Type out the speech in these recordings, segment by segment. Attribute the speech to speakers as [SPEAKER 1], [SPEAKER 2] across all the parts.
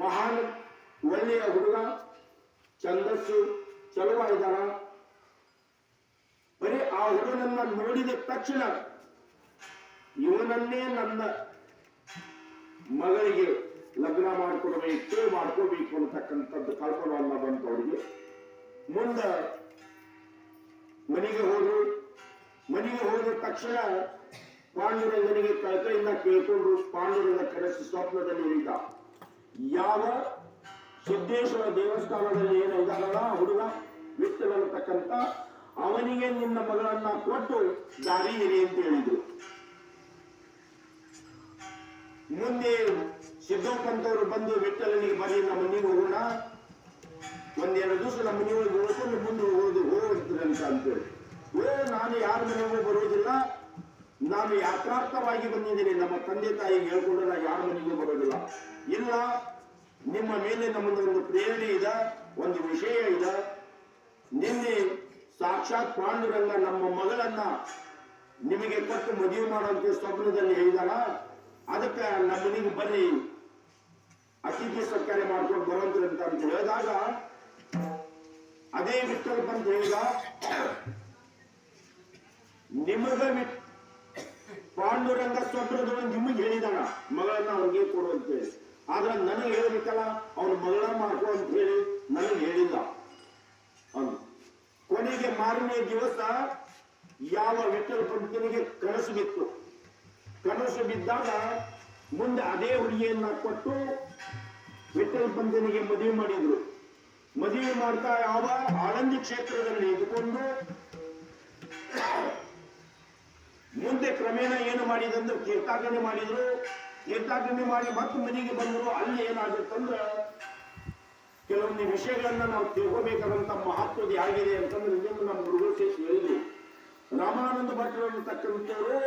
[SPEAKER 1] ಮಹಾನ್ ಒಳ್ಳೆಯ ಹುಡುಗ, ಛಂದಸ್ಸು ಚಲುವ ಇದ್ದಾನ. ಬರೀ ಆ ಹುಡುಗನನ್ನ ನೋಡಿದ ತಕ್ಷಣ ಇವನನ್ನೇ ನನ್ನ ಮಗಳಿಗೆ ಲಗ್ನ ಮಾಡ್ಕೋಬೇಕು ಅಂತಕ್ಕಂಥದ್ದು ಕಲ್ಪನವನ್ನ ಬಂತು ಅವರಿಗೆ. ಮುಂದ ಮನೆಗೆ ಹೋದ ತಕ್ಷಣ ಪಾಂಡುರಂಗನಿಗೆ ಕಳಕಳಿಯಿಂದ ಕೇಳ್ಕೊಂಡು ಪಾಂಡುರಂಗ ಕನಸು ಸ್ವಪ್ನದಲ್ಲಿ ಹೇಳಿದ. ಯಾವ ಸಿದ್ದೇಶ್ವರ ದೇವಸ್ಥಾನದಲ್ಲಿ ಏನು ಇದ್ದಾನಲ್ಲ ಹುಡುಗ ವಿಠ್ಠಲ ಅನ್ನತಕ್ಕಂಥ, ಅವನಿಗೆ ನಿನ್ನ ಮಗಳನ್ನ ಕೊಟ್ಟು ದಾರಿ ಇರಿ ಅಂತ ಹೇಳಿದ್ರು. ಮುಂದೆ ಸಿದ್ದಪ್ಪಂತವರು ಬಂದು ವಿಠ್ಠಲನಿಗೆ ಬರೀ ನಮ್ಮ ಮನೆಗೆ ಹೋಗೋಣ, ಒಂದೆರಡು ದಿವಸ ನಮ್ಮ ಮನೆಯೊಳಗೆ ಹೋಗ್ಕೊಂಡು ಮುಂದೆ ಹೋಗ್ತೀರಂತ ಅಂತೇಳಿ. ನಾನು ಯಾರ ಮನೆಗೂ ಬರೋದಿಲ್ಲ, ನಾನು ಯಾತ್ರಾರ್ಥವಾಗಿ ಬಂದಿದ್ದೀನಿ, ನಮ್ಮ ತಂದೆ ತಾಯಿಗೆ ಹೇಳ್ಕೊಂಡು ನಾನು ಯಾರ ಮನೆಗೂ ಬರೋದಿಲ್ಲ. ಇಲ್ಲ, ನಿಮ್ಮ ಮೇಲೆ ನಮ್ಮದೊಂದು ಪ್ರೇರಣೆ ಇದೆ, ಒಂದು ವಿಷಯ ಇದೆ. ನಿನ್ನೆ ಸಾಕ್ಷಾತ್ ಪಾಂಡುರಂಗ ನಮ್ಮ ಮಗಳನ್ನ ನಿಮಗೆ ಕೊಟ್ಟು ಮದುವೆ ಮಾಡುವಂತೆ ಸ್ವಪ್ನದಲ್ಲಿ ಹೇಳಿದಾನ. ಅದಕ್ಕೆ ನಮ್ಮ ಮನೆಗೆ ಬರ್ರಿ, ಅತಿಥಿ ಸತ್ಕಾರ ಮಾಡ್ಕೊಂಡು ಬರುವಂತ ಅಂತ ಹೇಳಿದಾಗ ಅದೇ ವಿಠ್ಠಲ ಅಂತ ಹೇಳಿದ, ನಿಮಗ ಪಾಂಡುರಂಗ ಸ್ವಪ್ನದೊಳಗೆ ನಿಮಗೆ ಹೇಳಿದಾನ ಮಗಳನ್ನ ಅವನಿಗೆ ಕೊಡು ಅಂತ ಹೇಳಿ. ಆದ್ರೆ ನನಗೆ ಹೇಳ್ಬೇಕಲ್ಲ, ಅವನ ಮಗಳನ್ನ ಮಾಡ್ಕೊ ಅಂತ ಹೇಳಿ ನನಗೆ ಹೇಳಿಲ್ಲ. ಕೊನೆಗೆ ಮಾರನೇ ದಿವಸ ಯಾವ ವಿಠ್ಠಲ ಪಂತನಿಗೆ ಕನಸು ಬಿತ್ತು. ಕನಸು ಬಿದ್ದಾಗ ಮುಂದೆ ಅದೇ ಹುಡುಗಿಯನ್ನ ಕೊಟ್ಟು ವಿಠ್ಠಲ ಪಂತನಿಗೆ ಮದುವೆ ಮಾಡಿದ್ರು. ಮದುವೆ ಮಾಡ್ತಾ ಯಾವ ಆಳಂದಿ ಕ್ಷೇತ್ರದಲ್ಲಿ ಇದ್ದುಕೊಂಡು ಮುಂದೆ ಕ್ರಮೇಣ ಏನು ಮಾಡಿದಂದ್ರೆ ತೀರ್ಥಾಟನೆ ಮಾಡಿದ್ರು. ತೀರ್ಥಾಟನೆ ಮಾಡಿ ಮತ್ತೆ ಮನೆಗೆ ಬಂದರು. ಅಲ್ಲಿ ಏನಾಗುತ್ತಂದ್ರೆ ಕೆಲವೊಂದು ವಿಷಯಗಳನ್ನ ನಾವು ತಿಳ್ಕೋಬೇಕಾದಂತ ಮಹತ್ವದ ಯಾಗಿದೆ ಅಂತಂದ್ರೆ ಇದನ್ನು ನಮ್ಮ ಗುರುಗಳು ಸೇರಿಸಿ ಹೇಳಿದ್ರು. ರಾಮಾನಂದ ಭಟ್ರು ಅನ್ನತಕ್ಕಂಥವರು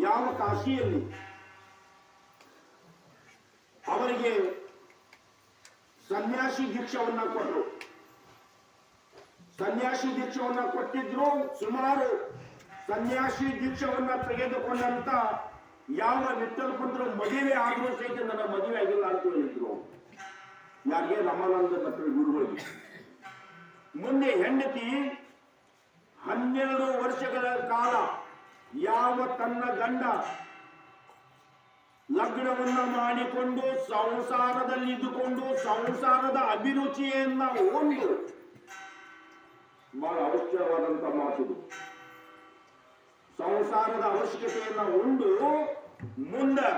[SPEAKER 1] ಯಾವ ಕಾಶಿಯಲ್ಲಿ ಅವರಿಗೆ ಸನ್ಯಾಸಿ ದೀಕ್ಷವನ್ನ ಕೊಟ್ಟರು. ಸನ್ಯಾಸಿ ದೀಕ್ಷವನ್ನ ಕೊಟ್ಟಿದ್ರು. ಸುಮಾರು ಸನ್ಯಾಸಿ ದೀಕ್ಷವನ್ನ ತೆಗೆದುಕೊಂಡಂತ ಯಾವ ವಿಠ್ಠಲ ಪಂತರು ಮದುವೆ ಆದರೂ ಸಹಿತ ನನ್ನ ಮದುವೆ ಆಗಿಲ್ಲ ಅಂತ ಹೇಳಿದ್ರು. ಯಾರಿಗೆ? ರಾಮಾನಂದ ಭಟ್ರ ಗುರುಗಳಿಗೆ. ಮುಂದೆ ಹೆಂಡತಿ 12 ವರ್ಷಗಳ ಕಾಲ ಯಾವ ತನ್ನ ಗಂಡ ಲಗ್ನವನ್ನ ಮಾಡಿಕೊಂಡು ಸಂಸಾರದಲ್ಲಿ ಇದ್ದುಕೊಂಡು ಸಂಸಾರದ ಅಭಿರುಚಿಯನ್ನ ಒಂದು ಬಹಳ ಅವಶ್ಯವಾದಂತ ಮಾತುದು. ಸಂಸಾರದ ಅವಶ್ಯಕತೆಯನ್ನ ಉಂಡು ಮುಂದೆ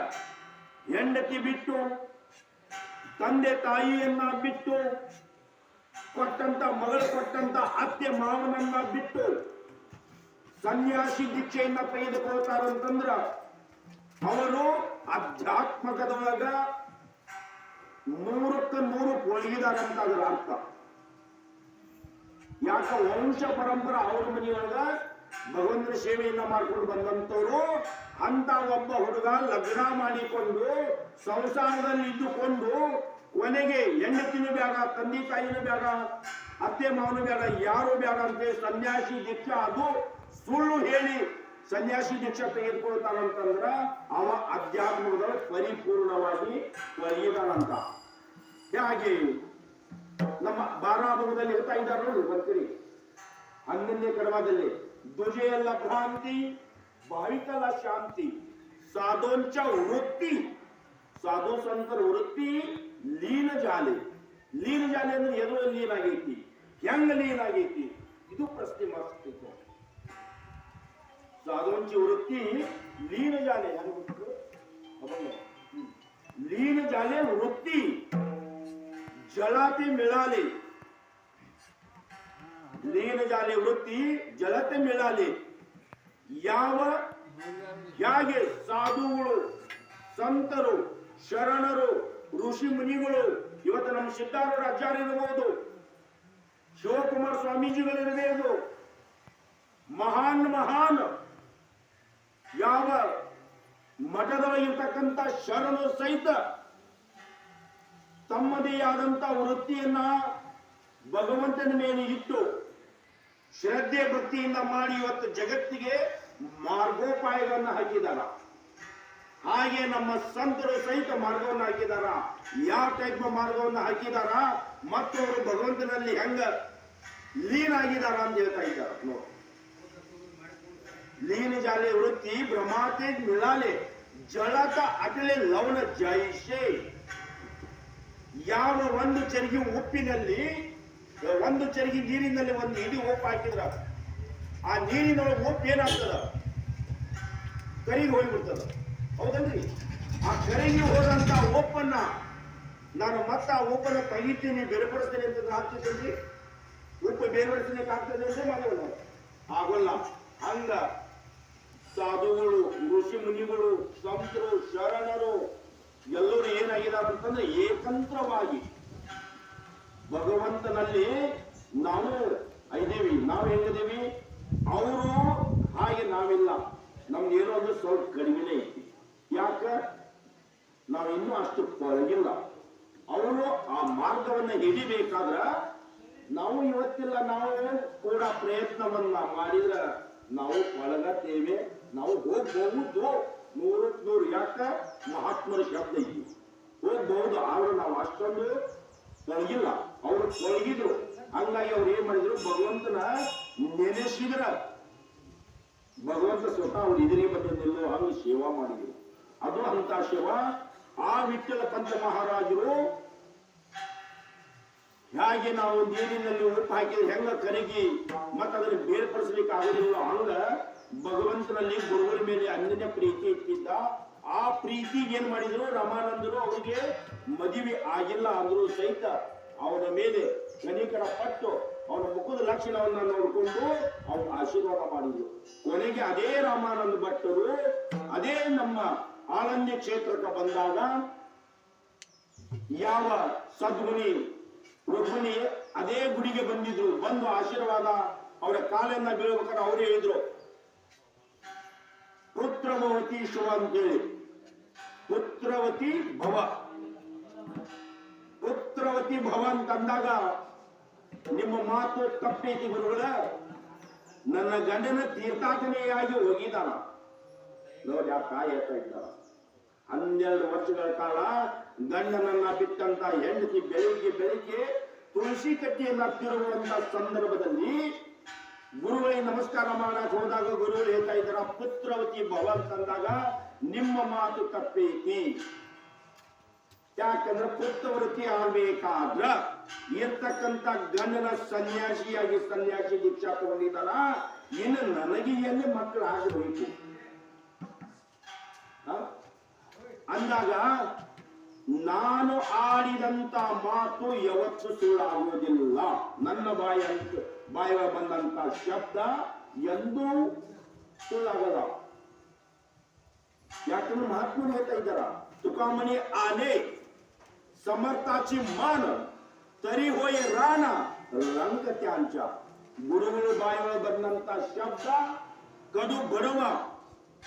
[SPEAKER 1] ಹೆಂಡತಿ ಬಿಟ್ಟು ತಂದೆ ತಾಯಿಯನ್ನ ಬಿಟ್ಟು ಕೊಟ್ಟಂತ ಮಗಳು ಕೊಟ್ಟಂತ ಅತ್ತೆ ಮಾವನನ್ನ ಬಿಟ್ಟು ಸನ್ಯಾಸಿ ದೀಕ್ಷೆಯನ್ನ ತೆಗೆದುಕೊಳ್ತಾರಂತಂದ್ರ ಅವರು ಅಧ್ಯಾತ್ಮಕದೊಳಗ 100ಕ್ಕೆ 100 ಪೊಳಗಿದಾರಂತ ಅದರ ಅರ್ಥ. ಯಾಕ ವಂಶ ಪರಂಪರ ಅವ್ರ ಮನೆಯೊಳಗ ಭಗವಂತನ ಸೇವೆಯನ್ನ ಮಾಡ್ಕೊಂಡು ಬಂದಂತವ್ರು. ಅಂತ ಒಬ್ಬ ಹುಡುಗ ಲಗ್ನ ಮಾಡಿಕೊಂಡು ಸಂಸಾರದಲ್ಲಿ ಇದ್ದುಕೊಂಡು ಕೊನೆಗೆ ಹೆಂಡತಿನೂ ಬೇಡ, ತಂದೆ ತಾಯಿನೂ ಬೇಡ, ಅತ್ತೆ ಮಾವನು ಬೇಡ, ಯಾರು ಬೇಡ ಅಂತ ಸನ್ಯಾಸಿ ದೀಕ್ಷಾ ಅದು ಸುಳ್ಳು ಹೇಳಿ ಸನ್ಯಾಸಿ ದೀಕ್ಷಾ ತೆಗೆದುಕೊಳ್ತಾನಂತಂದ್ರ ಅವ ಅಧ್ಯಾತ್ಮದ ಪರಿಪೂರ್ಣವಾಗಿ ಒಳಗಿದಾನಂತ. ಹಾಗೆ ನಮ್ಮ ಬಾರಾಭಗದಲ್ಲಿ ಹೇಳ್ತಾ ಇದ್ದಾರೆ ನೋಡಿ, ಬರ್ತೀರಿ 11ನೇ ಕಡವಾದಲ್ಲಿ ದುಜೆಯಲ್ಲ ಭ್ರಾಂತಿ ಭಾವಿಕಲ ಶಾಂತಿ ಸಾಧೋಂಚ ವೃತ್ತಿ, ಸಾಧು ಸಂತರ ವೃತ್ತಿ ಲೀನ ಜಾಲೆ. ಲೀನ ಜಾಲೆ ಅಂದ್ರೆ ಎದುರು ಲೀನ ಆಗೈತಿ, ಹೆಂಗ ಲೀನ ಆಗೈತಿ, ಇದು ಪ್ರಶ್ನೆ ಮಾಡ್ತಿತ್ತು. ಸಾಧುವಂಚಿ ವೃತ್ತಿ ಲೀನ ಜಾಲೆ लीन झाले वृत्ती जलाते मिळाले, लीन झाले वृत्ती जलते मिळाले. ಯಾವ ಹೇಗೆ ಸಾಧುಗಳು ಸಂತರು ಶರಣರು ಋಷಿ ಮುನಿಗಳು ಇವತ್ತು ನಮ್ಮ ಸಿದ್ಧಾರೂಢ ಆಚಾರ್ಯ ಇರಬಹುದು, ಶಿವಕುಮಾರ ಸ್ವಾಮೀಜಿಗಳಿರಬಹುದು, ಮಹಾನ್ ಮಹಾನ್ ಯಾವ ಮಠದೊಳಗಿರ್ತಕ್ಕಂಥ ಶರಣರು ಸಹಿತ ತಮ್ಮದೇ ಆದಂತ ವೃತ್ತಿಯನ್ನ ಭಗವಂತನ ಮೇಲೆ ಇಟ್ಟು ಶ್ರದ್ಧೆ ಭಕ್ತಿಯಿಂದ ಮಾಡಿ ಇವತ್ತು ಜಗತ್ತಿಗೆ ಮಾರ್ಗೋಪಾಯಗಳನ್ನ ಹಾಕಿದಾರ. ಹಾಗೆ ನಮ್ಮ ಸಂತರು ಸಹಿತ ಮಾರ್ಗವನ್ನು ಹಾಕಿದಾರ. ಯಾವ ಟೈಪ್ ಮಾರ್ಗವನ್ನು ಹಾಕಿದಾರ ಮತ್ತು ಅವರು ಭಗವಂತನಲ್ಲಿ ಹೆಂಗ ಲೀನ್ ಆಗಿದಾರ ಅಂತ ಹೇಳ್ತಾ ಇದ್ದಾರ ನೋಡಿ. लीन झाले वृत्ती ब्रह्माते मिळाले जळात ಅಟಲೆ ಲವಣ ಜೈಸೆ. ಯಾವ ಒಂದು ಚರಿಗೆ ಉಪ್ಪಿನಲ್ಲಿ ಒಂದು ಚರಿಗೆ ನೀರಿನಲ್ಲಿ ಒಂದು ಇಡೀ ಉಪ್ಪು ಹಾಕಿದ್ರ ಆ ನೀರಿನೊಳಗೆ ಉಪ್ಪು ಏನಾಗ್ತದ, ಕರಿಗೆ ಹೋಗ್ಬಿಡ್ತದ. ಹೌದಲ್ರಿ? ಆ ಕರಿಗೆ ಹೋದಂತ ಉಪ್ಪನ್ನ ನಾನು ಮತ್ತ ಆ ಉಪ್ಪನ್ನ ತೆಗಿತೀನಿ ಬೇರ್ಪಡಿಸ್ತೀನಿ ಅಂತ ಆಗ್ತಿದ್ರಿ. ಉಪ್ಪು ಬೇರ್ಪಡಿಸ್ಲಿಕ್ಕೆ ಆಗ್ತದೆ ಅಂದ್ರೆ ಮಾಡೋಣ ಆಗೋಲ್ಲ. ಹಂಗ ಸಾಧುಗಳು, ಋಷಿ ಮುನಿಗಳು, ಸಂತರು, ಶರಣರು ಎಲ್ಲರೂ ಏನಾಗಿದ್ದಾರೆ ಅಂತಂದ್ರೆ ಏಕಂತ್ರವಾಗಿ ಭಗವಂತನಲ್ಲಿ ನಾವು ಇದ್ದೀವಿ. ನಾವು ಹೆಂಗಿದ್ದೀವಿ, ಅವರು ಹಾಗೆ ನಾವಿಲ್ಲ. ನಮ್ಗೇನೋ ಒಂದು ಸ್ವಲ್ಪ ಕಡಿಮೆ ಐತಿ. ಯಾಕ? ನಾವು ಇನ್ನೂ ಅಷ್ಟು ಪಳಗಿಲ್ಲ. ಅವರು ಆ ಮಾರ್ಗವನ್ನ ಹಿಡಿಬೇಕಾದ್ರ ನಾವು ಇವತ್ತಿಲ್ಲ, ನಾವು ಕೂಡ ಪ್ರಯತ್ನವನ್ನ ಮಾಡಿದ್ರ ನಾವು ಪಳಗತ್ತೇವೆ. ನಾವು ಹೋಗ್ಬಹುದು 100%. ಯಾಕ? ಮಹಾತ್ಮರ ಶಬ್ದ ಐತಿ, ಹೋಗ್ಬಹುದು. ಆದ್ರೆ ನಾವು ಅಷ್ಟೊಂದು ತೊಳಗಿಲ್ಲ. ಅವರು ತೊಳಗಿದ್ರು. ಹಂಗಾಗಿ ಅವ್ರು ಏನ್ ಮಾಡಿದ್ರು, ಭಗವಂತನ ನೆನೆಸಿದ್ರ ಭಗವಂತ ಸ್ವತಃ ಅವ್ರು ಎದುರಿಗೆ ಬಂದಿಲ್ಲ. ಹಂಗೆ ಸೇವಾ ಮಾಡಿದ್ರು. ಅದು ಅಂತ ಸೇವಾ. ಆ ವಿಠ್ಠಲ ಪಂಚ ಮಹಾರಾಜರು ಹೇಗೆ ನಾವು ನೀರಿನಲ್ಲಿ ಉಪ್ಪು ಹಾಕಿದ್ರೆ ಹೆಂಗ ಕರಗಿ ಮತ್ತೆ ಅದನ್ನು ಬೇರ್ಪಡಿಸ್ಲಿಕ್ಕೆ ಆಗೋದಿಲ್ಲ, ಹಂಗ ಭಗವಂತನಲ್ಲಿ ಗುರುಗಳ ಮೇಲೆ ಅನ್ಯ ಪ್ರೀತಿ ಇಟ್ಟಿದ್ದ. ಆ ಪ್ರೀತಿಗೆ ಏನ್ ಮಾಡಿದ್ರು, ರಾಮಾನಂದರು ಅವರಿಗೆ ಮದುವೆ ಆಗಿಲ್ಲ ಅಂದ್ರು ಸಹಿತ ಅವನ ಮೇಲೆ ಕನಿಕರ ಪಟ್ಟು ಅವನ ಮುಖದ ಲಕ್ಷಣವನ್ನ ನೋಡಿಕೊಂಡು ಅವ್ರು ಆಶೀರ್ವಾದ ಮಾಡಿದ್ರು. ಕೊನೆಗೆ ಅದೇ ರಾಮಾನಂದ ಭಟ್ಟರು ಅದೇ ನಮ್ಮ ಆನಂದ ಕ್ಷೇತ್ರಕ್ಕೆ ಬಂದಾಗ ಯಾವ ಸದ್ಗುಣಿ ರುಕ್ಮಿಣಿ ಅದೇ ಗುಡಿಗೆ ಬಂದಿದ್ರು. ಬಂದು ಆಶೀರ್ವಾದ ಅವರ ಕಾಲನ್ನ ಬೀಳ್ಬೇಕಾದ್ರೆ ಅವರೇ ಹೇಳಿದ್ರು, ಪುತ್ರವತಿ ಶಿವ ಅಂತೇಳಿ. ಪುತ್ರವತಿ ಭವ, ಪುತ್ರವತಿ ಭವ ಅಂತಂದಾಗ ನಿಮ್ಮ ಮಾತು ತಪ್ಪೈತಿ ಗುರುಗಳ. ನನ್ನ ಗಂಡನ ತೀರ್ಥಾಟನೆಯಾಗಿ ಹೋಗಿದ್ದಾನ ನೋಡಿ. ಆ ತಾಯಿ ಹೇಳ್ತಾ ಇದ್ದಾರ, 12 ವರ್ಷಗಳ ಕಾಲ ಗಂಡನನ್ನ ಬಿಟ್ಟಂತ ಹೆಂಡತಿ ಬೆಳಿಗ್ಗೆ ತುಳಸಿ ಕಟ್ಟಿಯನ್ನ ತಿರುಗುವಂತ ಸಂದರ್ಭದಲ್ಲಿ ಗುರುಗಳಿಗೆ ನಮಸ್ಕಾರ ಮಾಡಕ್ ಹೋದಾಗ ಗುರುಗಳು ಹೇಳ್ತಾ ಇದ್ದಾರ, ಪುತ್ರವತಿ ಭವ ಅಂತಂದಾಗ ನಿಮ್ಮ ಮಾತು ತಪ್ಪೈತಿ. ಯಾಕಂದ್ರೆ ಪುತ್ರವೃತ್ತಿ ಆಗ್ಬೇಕಾದ್ರ ಇರ್ತಕ್ಕಂಥ ಗಂಡನ ಸನ್ಯಾಸಿ ದೀಕ್ಷಾ ತಗೊಂಡಿದ್ದಾರ. ಇನ್ನು ನನಗೆ ಎಲ್ಲಿ ಮಕ್ಕಳು ಆಗಬೇಕು ಅಂದಾಗ ನಾನು ಆಡಿದಂತ ಮಾತು ಯಾವತ್ತು ಸುಳ್ಳಾಗುವುದಿಲ್ಲ. ನನ್ನ ಬಾಯ ಬಂದಂತ ಶಬ್ದ ಎಂದೂ ಸುಳ್ಳಾಗಲ್ಲ. यातून महात्मा येता इधरा तुका म्हणे आले समर्थाची मान तरी होय राणा रंग त्यांच्या गुरुಗಳು ಬಾಯಿಗಳ ಬಂದಂತ ಶಬ್ದ ಕಡು ಬಡವ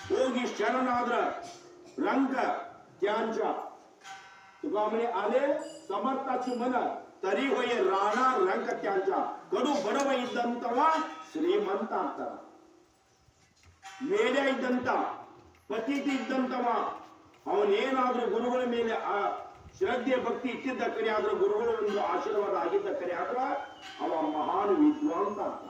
[SPEAKER 1] ಹೋಗಿ ಶರಣಾದ್ರ रंग त्यांच्या तुका म्हणे आले समर्थाची मन तरी होय राणा रंग त्यांच्या ಕಡು ಬಡವ ಇದ್ದಂತವ ಶ್ರೀಮಂತ ಅಂತಾರ ಮೇಡೆ ಇದ್ದಂತ ಪತಿತಿ ಇದ್ದಂತವ ಅವನೇನಾದ್ರೂ ಗುರುಗಳ ಮೇಲೆ ಆ ಶ್ರದ್ಧೆ ಭಕ್ತಿ ಇಟ್ಟಿದ್ದ ಕರೆ ಆದ್ರೆ ಗುರುಗಳ ಒಂದು ಆಶೀರ್ವಾದ ಆಗಿದ್ದ ಕರೆ ಆದ್ರೆ ಅವ ಮಹಾನ್ ವಿದ್ವಾಂಸ ಅಂತ